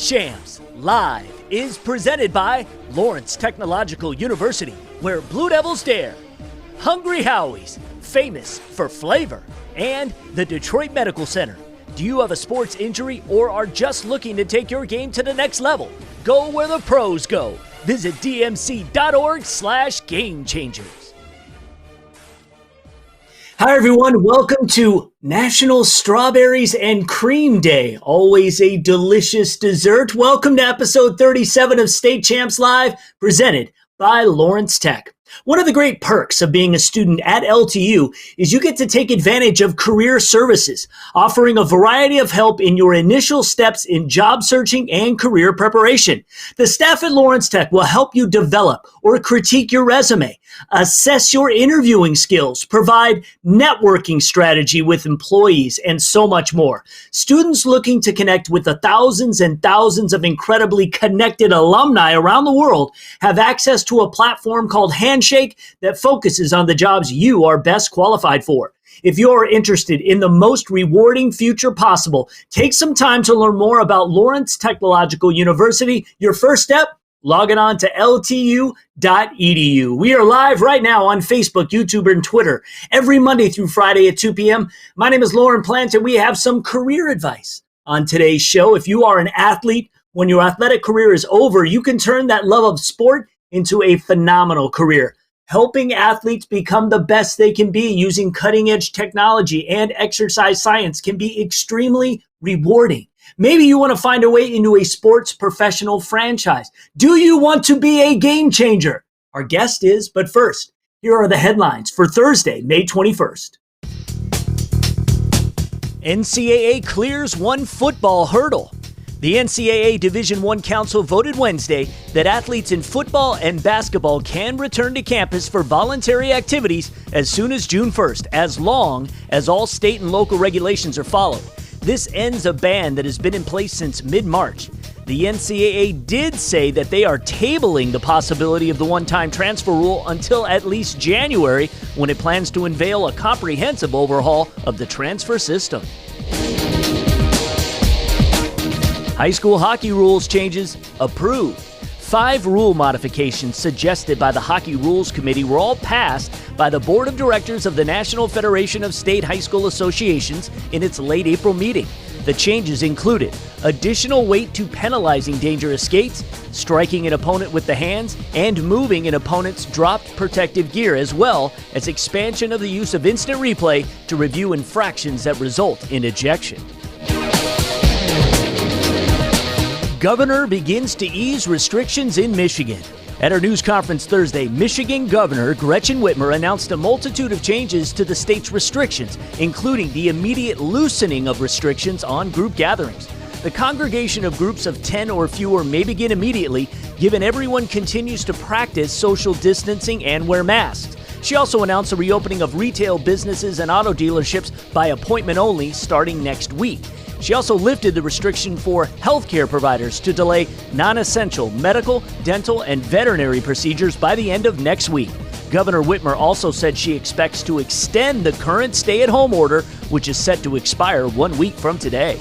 CHAMPS Live is presented by Lawrence Technological University, where Blue Devils dare, Hungry Howie's, famous for flavor, and the Detroit Medical Center. Do you have a sports injury or are just looking to take your game to the next level? Go where the pros go. Visit dmc.org/gamechangers. Hi, everyone. Welcome to National Strawberries and Cream Day. Always a delicious dessert. Welcome to episode 37 of State Champs Live, presented by Lawrence Tech. One of the great perks of being a student at LTU is you get to take advantage of career services, offering a variety of help in your initial steps in job searching and career preparation. The staff at Lawrence Tech will help you develop or critique your resume, assess your interviewing skills, provide networking strategy with employees, and so much more. Students looking to connect with the thousands and thousands of incredibly connected alumni around the world have access to a platform called Handshake that focuses on the jobs you are best qualified for. If you're interested in the most rewarding future possible, take some time to learn more about Lawrence Technological University. Your first step, logging on to ltu.edu. We are live right now on Facebook, YouTube, and Twitter every Monday through Friday at 2 p.m. My name is Lauren Plant, and we have some career advice on today's show. If you are an athlete, when your athletic career is over, you can turn that love of sport into a phenomenal career. Helping athletes become the best they can be using cutting-edge technology and exercise science can be extremely rewarding. Maybe you want to find a way into a sports professional franchise. Do you want to be a game changer? Our guest is, but first, here are the headlines for Thursday, May 21st. NCAA clears one football hurdle. The NCAA Division I Council voted Wednesday that athletes in football and basketball can return to campus for voluntary activities as soon as June 1st, as long as all state and local regulations are followed. This ends a ban that has been in place since mid-March. The NCAA did say that they are tabling the possibility of the one-time transfer rule until at least January, when it plans to unveil a comprehensive overhaul of the transfer system. High school hockey rules changes approved. 5 rule modifications suggested by the Hockey Rules Committee were all passed by the Board of Directors of the National Federation of State High School Associations in its late April meeting. The changes included additional weight to penalizing dangerous skates, striking an opponent with the hands, and moving an opponent's dropped protective gear, as well as expansion of the use of instant replay to review infractions that result in ejection. Governor begins to ease restrictions in Michigan. At her news conference Thursday, Michigan Governor Gretchen Whitmer announced a multitude of changes to the state's restrictions, including the immediate loosening of restrictions on group gatherings. The congregation of groups of 10 or fewer may begin immediately, given everyone continues to practice social distancing and wear masks. She also announced the reopening of retail businesses and auto dealerships by appointment only starting next week. She also lifted the restriction for healthcare providers to delay non-essential medical, dental, and veterinary procedures by the end of next week. Governor Whitmer also said she expects to extend the current stay-at-home order, which is set to expire 1 week from today.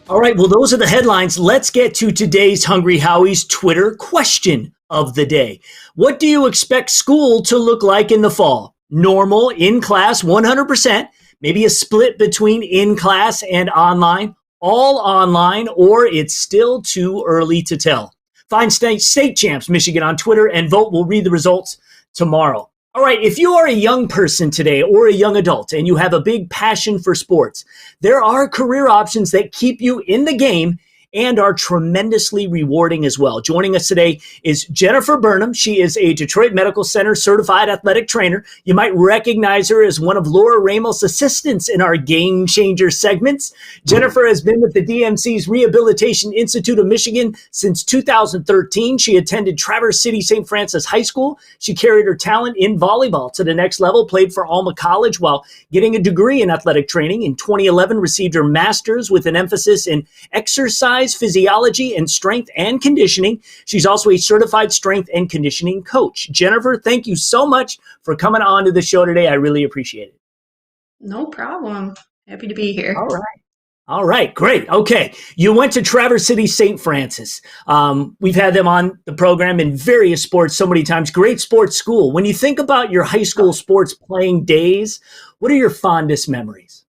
All right, well, those are the headlines. Let's get to today's Hungry Howie's Twitter question of the day. What do you expect school to look like in the fall? Normal, in-class, 100%. Maybe a split between in-class and online, all online, or it's still too early to tell. Find State Champs Michigan on Twitter and vote. We'll read the results tomorrow. All right, if you are a young person today or a young adult and you have a big passion for sports, there are career options that keep you in the game and are tremendously rewarding as well. Joining us today is Jennifer Burnham. She is a Detroit Medical Center certified athletic trainer. You might recognize her as one of Laura Ramos' assistants in our Game Changer segments. Jennifer has been with the DMC's Rehabilitation Institute of Michigan since 2013. She attended Traverse City St. Francis High School. She carried her talent in volleyball to the next level, played for Alma College while getting a degree in athletic training. In 2011, received her master's with an emphasis in exercise physiology and strength and conditioning. She's also a certified strength and conditioning coach. Jennifer, thank you so much for coming on to the show today. I really appreciate it. No problem. Happy to be here. All right. All right, great. Okay. You went to Traverse City St. Francis. We've had them on the program in various sports so many times. Great sports school. When you think about your high school sports playing days, what are your fondest memories?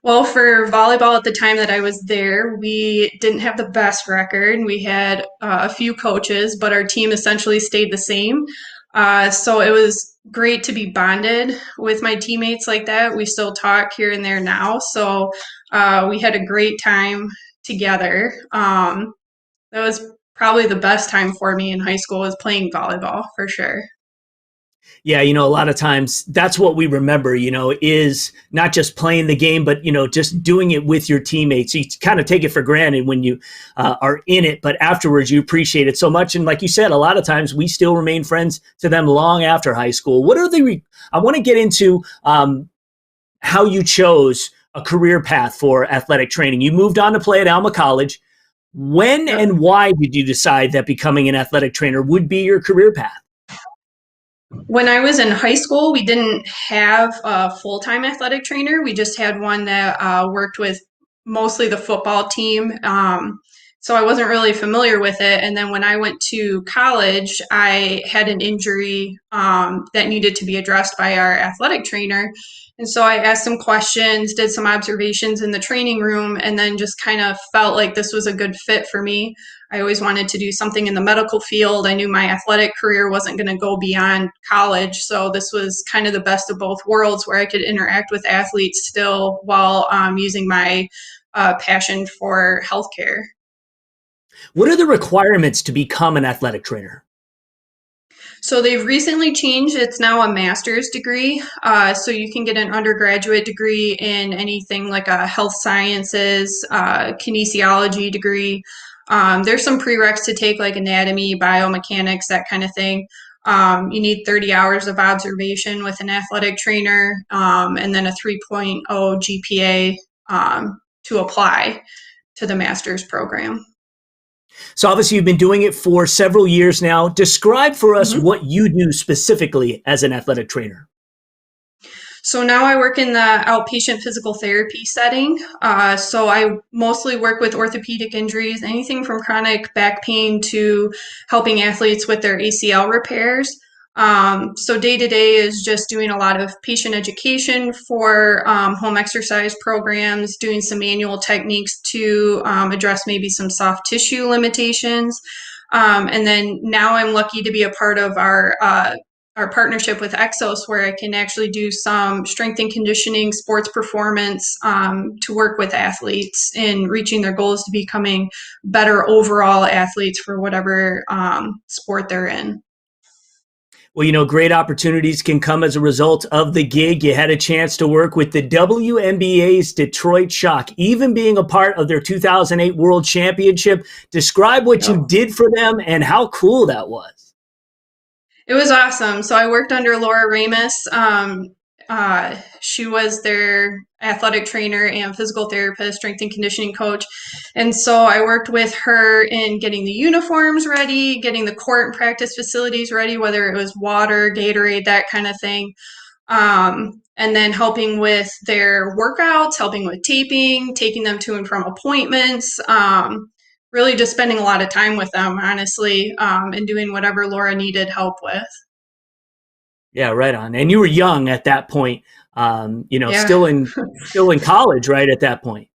Well, for volleyball at the time that I was there, we didn't have the best record. We had a few coaches, but our team essentially stayed the same. So it was great to be bonded with my teammates like that. We still talk here and there now. So we had a great time together. That was probably the best time for me in high school was playing volleyball for sure. Yeah, a lot of times that's what we remember, is not just playing the game, but, just doing it with your teammates. You kind of take it for granted when you are in it, but afterwards you appreciate it so much. And like you said, a lot of times we still remain friends to them long after high school. I want to get into how you chose a career path for athletic training. You moved on to play at Alma College. When Yep. and why did you decide that becoming an athletic trainer would be your career path? When I was in high school, we didn't have a full-time athletic trainer. We just had one that worked with mostly the football team. So I wasn't really familiar with it. And then when I went to college, I had an injury that needed to be addressed by our athletic trainer. And so I asked some questions, did some observations in the training room, and then just kind of felt like this was a good fit for me. I always wanted to do something in the medical field. I knew my athletic career wasn't going to go beyond college. So this was kind of the best of both worlds where I could interact with athletes still while using my passion for healthcare. What are the requirements to become an athletic trainer? So they've recently changed. It's now a master's degree. So you can get an undergraduate degree in anything like a health sciences, kinesiology degree. There's some prereqs to take like anatomy, biomechanics, that kind of thing. You need 30 hours of observation with an athletic trainer, and then a 3.0 GPA to apply to the master's program. So obviously you've been doing it for several years now. Describe for us Mhm. what you do specifically as an athletic trainer. So now I work in the outpatient physical therapy setting. So I mostly work with orthopedic injuries, anything from chronic back pain to helping athletes with their ACL repairs. So day to day is just doing a lot of patient education for home exercise programs, doing some manual techniques to address maybe some soft tissue limitations. And then now I'm lucky to be a part of our partnership with Exos, where I can actually do some strength and conditioning, sports performance to work with athletes in reaching their goals to becoming better overall athletes for whatever sport they're in. Well, great opportunities can come as a result of the gig. You had a chance to work with the WNBA's Detroit Shock, even being a part of their 2008 World Championship. Describe what you Yep. did for them and how cool that was. It was awesome. So I worked under Laura Ramus. She was their athletic trainer and physical therapist, strength and conditioning coach. And so I worked with her in getting the uniforms ready, getting the court and practice facilities ready, whether it was water, Gatorade, that kind of thing. And then helping with their workouts, helping with taping, taking them to and from appointments. Really just spending a lot of time with them, honestly, and doing whatever Laura needed help with. Yeah, right on. And you were young at that point, Yeah. still in college, right at that point.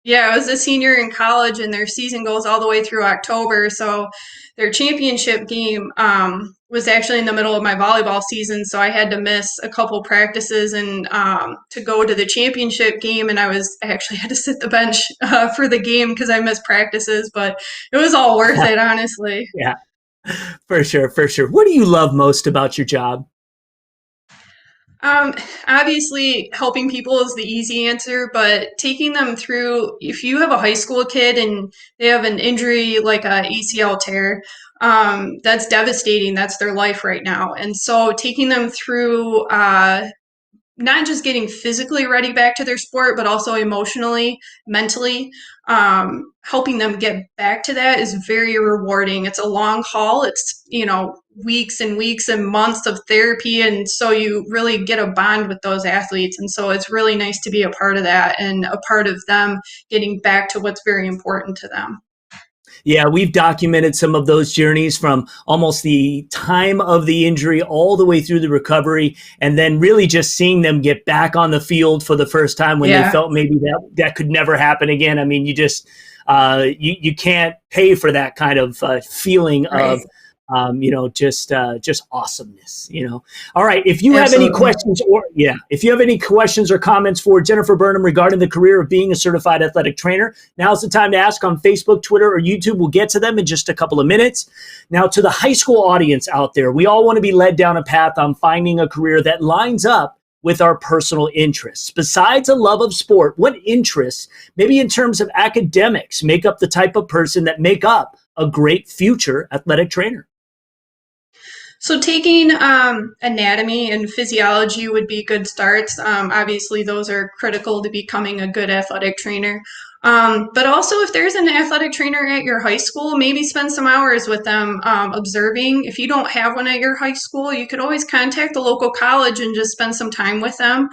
Yeah, I was a senior in college, and their season goes all the way through October. So their championship game was actually in the middle of my volleyball season. So I had to miss a couple practices and to go to the championship game. And I actually had to sit the bench for the game because I missed practices, but it was all worth it, honestly. Yeah, for sure, for sure. What do you love most about your job? Um, Obviously, helping people is the easy answer, but taking them through, if you have a high school kid and they have an injury like a ACL tear, that's devastating. That's their life right now. And so taking them through not just getting physically ready back to their sport, but also emotionally, mentally, helping them get back to that is very rewarding. It's a long haul. It's, weeks and weeks and months of therapy. And so you really get a bond with those athletes. And so it's really nice to be a part of that and a part of them getting back to what's very important to them. Yeah, we've documented some of those journeys from almost the time of the injury all the way through the recovery, and then really just seeing them get back on the field for the first time when they Yeah. felt maybe that could never happen again. I mean, you just you can't pay for that kind of feeling Right. of just awesomeness. All right. If you have any Absolutely. questions, if you have any questions or comments for Jennifer Burnham regarding the career of being a certified athletic trainer, now's the time to ask on Facebook, Twitter, or YouTube. We'll get to them in just a couple of minutes. Now, to the high school audience out there, we all want to be led down a path on finding a career that lines up with our personal interests. Besides a love of sport, what interests, maybe in terms of academics, make up the type of person that make up a great future athletic trainer? So taking anatomy and physiology would be good starts. Obviously, those are critical to becoming a good athletic trainer. But also, if there's an athletic trainer at your high school, maybe spend some hours with them observing. If you don't have one at your high school, you could always contact the local college and just spend some time with them.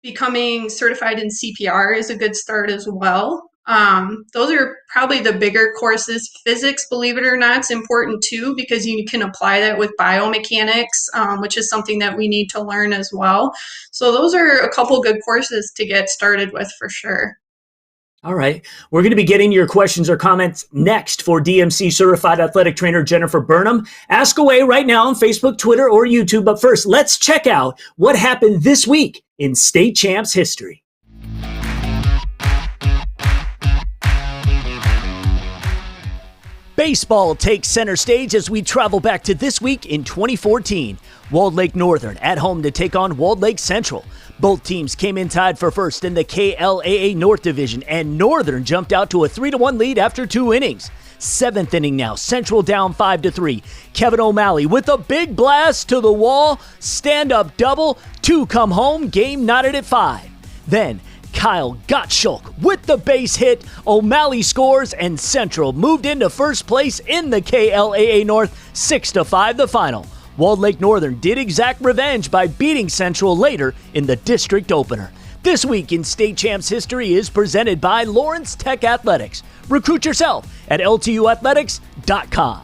Becoming certified in CPR is a good start as well. Those are probably the bigger courses. Physics, believe it or not, is important too because you can apply that with biomechanics, which is something that we need to learn as well. So those are a couple good courses to get started with for sure. All right. We're going to be getting your questions or comments next for DMC certified athletic trainer Jennifer Burnham. Ask away right now on Facebook, Twitter, or YouTube. But first, let's check out what happened this week in state champs history. Baseball takes center stage as we travel back to this week in 2014. Walled Lake Northern at home to take on Walled Lake Central. Both teams came in tied for first in the KLAA North Division, and Northern jumped out to a 3-1 lead after 2 innings. 7th inning now, Central down 5-3. Kevin O'Malley with a big blast to the wall, stand-up double, 2 come home, game knotted at 5. Then Kyle Gottschalk with the base hit, O'Malley scores, and Central moved into first place in the KLAA North, 6-5 the final. Walled Lake Northern did exact revenge by beating Central later in the district opener. This week in state champs history is presented by Lawrence Tech Athletics. Recruit yourself at ltuathletics.com.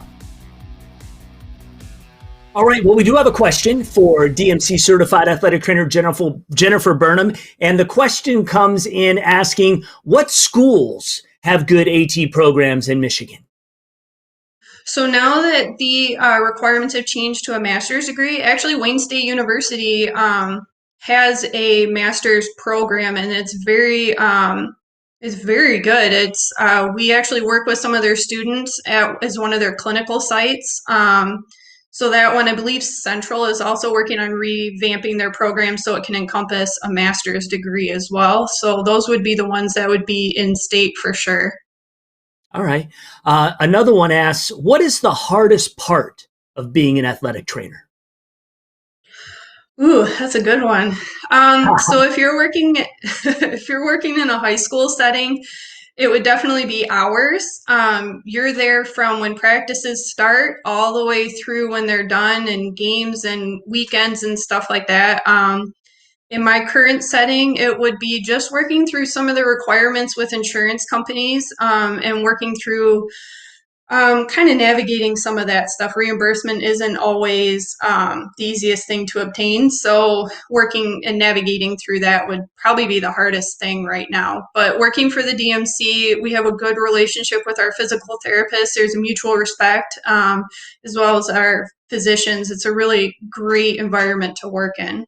All right, well, we do have a question for DMC certified athletic trainer Jennifer Burnham, and the question comes in asking, what schools have good AT programs in Michigan? So now that the requirements have changed to a master's degree, actually Wayne State University has a master's program, and it's very good. It's we actually work with some of their students as one of their clinical sites. So that one, I believe Central is also working on revamping their program so it can encompass a master's degree as well. So those would be the ones that would be in state for sure. All right. Another one asks, what is the hardest part of being an athletic trainer? Ooh, that's a good one. So if you're working if you're working in a high school setting, it would definitely be hours. You're there from when practices start all the way through when they're done, and games and weekends and stuff like that. In my current setting, it would be just working through some of the requirements with insurance companies, and working through kind of navigating some of that stuff. Reimbursement isn't always the easiest thing to obtain. So working and navigating through that would probably be the hardest thing right now. But working for the DMC, we have a good relationship with our physical therapists. There's a mutual respect, as well as our physicians. It's a really great environment to work in.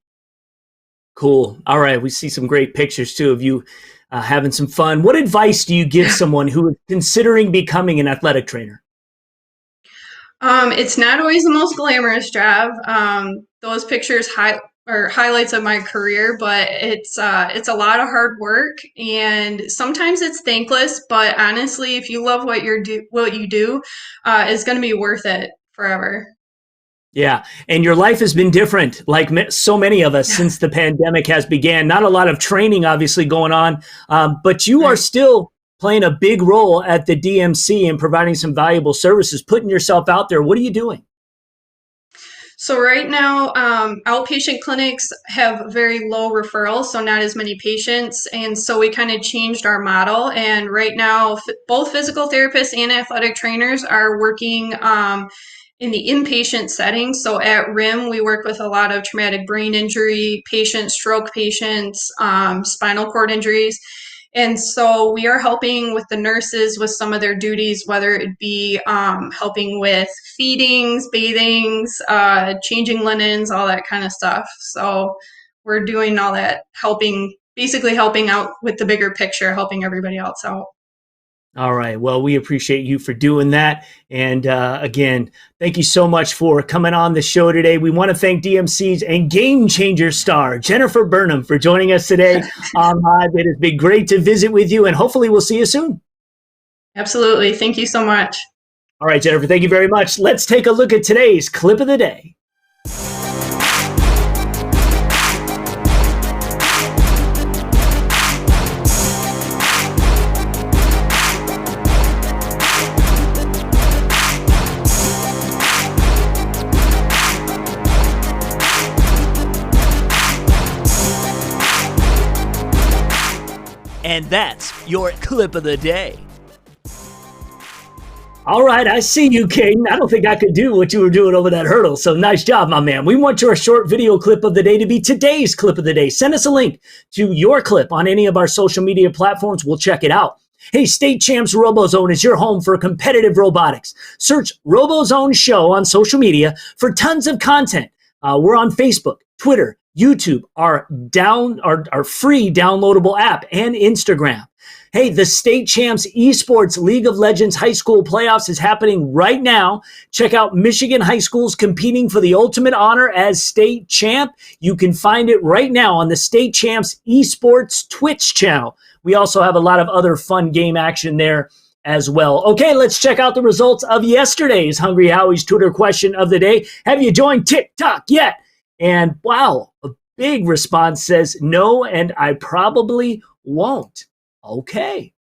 Cool. All right. We see some great pictures too of you having some fun. What advice do you give someone who is considering becoming an athletic trainer? It's not always the most glamorous job. Those pictures or highlights of my career, but it's a lot of hard work, and sometimes it's thankless. But honestly, if you love what you do, it's going to be worth it forever. Yeah, and your life has been different, like so many of us since the pandemic has began. Not a lot of training, obviously, going on, but you are Right. still playing a big role at the DMC and providing some valuable services, putting yourself out there. What are you doing? So right now, outpatient clinics have very low referrals, so not as many patients, and so we kind of changed our model. And right now, both physical therapists and athletic trainers are working in the inpatient setting. So at RIM, we work with a lot of traumatic brain injury patients, stroke patients, spinal cord injuries. And so we are helping with the nurses with some of their duties, whether it be helping with feedings, bathings, changing linens, all that kind of stuff. So we're doing all that, basically helping out with the bigger picture, helping everybody else out. All right. Well, we appreciate you for doing that. And again, thank you so much for coming on the show today. We want to thank DMC's and Game Changer star, Jennifer Burnham, for joining us today on Live. It has been great to visit with you, and hopefully we'll see you soon. Absolutely. Thank you so much. All right, Jennifer, thank you very much. Let's take a look at today's clip of the day. And that's your clip of the day. All right, I see you, King. I don't think I could do what you were doing over that hurdle. So nice job, my man. We want your short video clip of the day to be today's clip of the day. Send us a link to your clip on any of our social media platforms. We'll check it out. Hey, State Champs RoboZone is your home for competitive robotics. Search RoboZone Show on social media for tons of content. We're on Facebook, Twitter, YouTube, our free downloadable app, and Instagram. Hey, the State Champs Esports League of Legends High School Playoffs is happening right now. Check out Michigan high schools competing for the ultimate honor as state champ. You can find it right now on the State Champs Esports Twitch channel. We also have a lot of other fun game action there as well. Okay, let's check out the results of yesterday's Hungry Howie's Twitter question of the day. Have you joined TikTok yet? And wow, a big response says no, and I probably won't. Okay.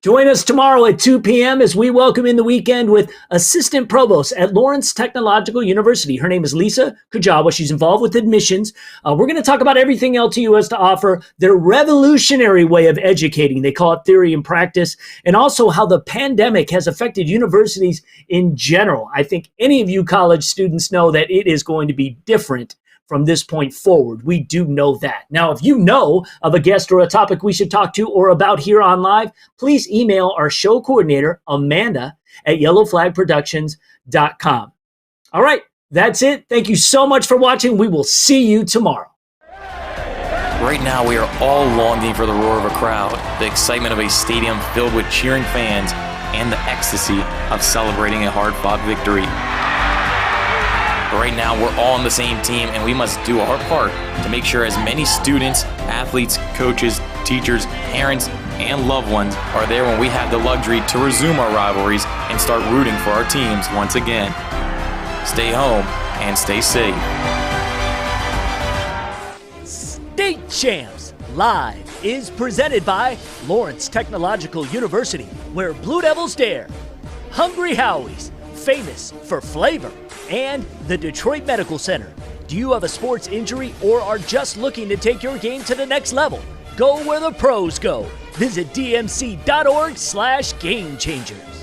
Join us tomorrow at 2 p.m. as we welcome in the weekend with Assistant Provost at Lawrence Technological University. Her name is Lisa Kujawa. She's involved with admissions. We're going to talk about everything LTU has to offer, their revolutionary way of educating. They call it theory and practice, and also how the pandemic has affected universities in general. I think any of you college students know that it is going to be different from this point forward. We do know that. Now, if you know of a guest or a topic we should talk to or about here on Live, please email our show coordinator, Amanda, at yellowflagproductions.com. All right, that's it. Thank you so much for watching. We will see you tomorrow. Right now, we are all longing for the roar of a crowd, the excitement of a stadium filled with cheering fans, and the ecstasy of celebrating a hard-fought victory. Right now, we're all on the same team, and we must do our part to make sure as many students, athletes, coaches, teachers, parents, and loved ones are there when we have the luxury to resume our rivalries and start rooting for our teams once again. Stay home and stay safe. State Champs Live is presented by Lawrence Technological University, where Blue Devils dare. Hungry Howie's, famous for flavor, and the Detroit Medical Center. Do you have a sports injury or are just looking to take your game to the next level? Go where the pros go. Visit dmc.org/gamechangers.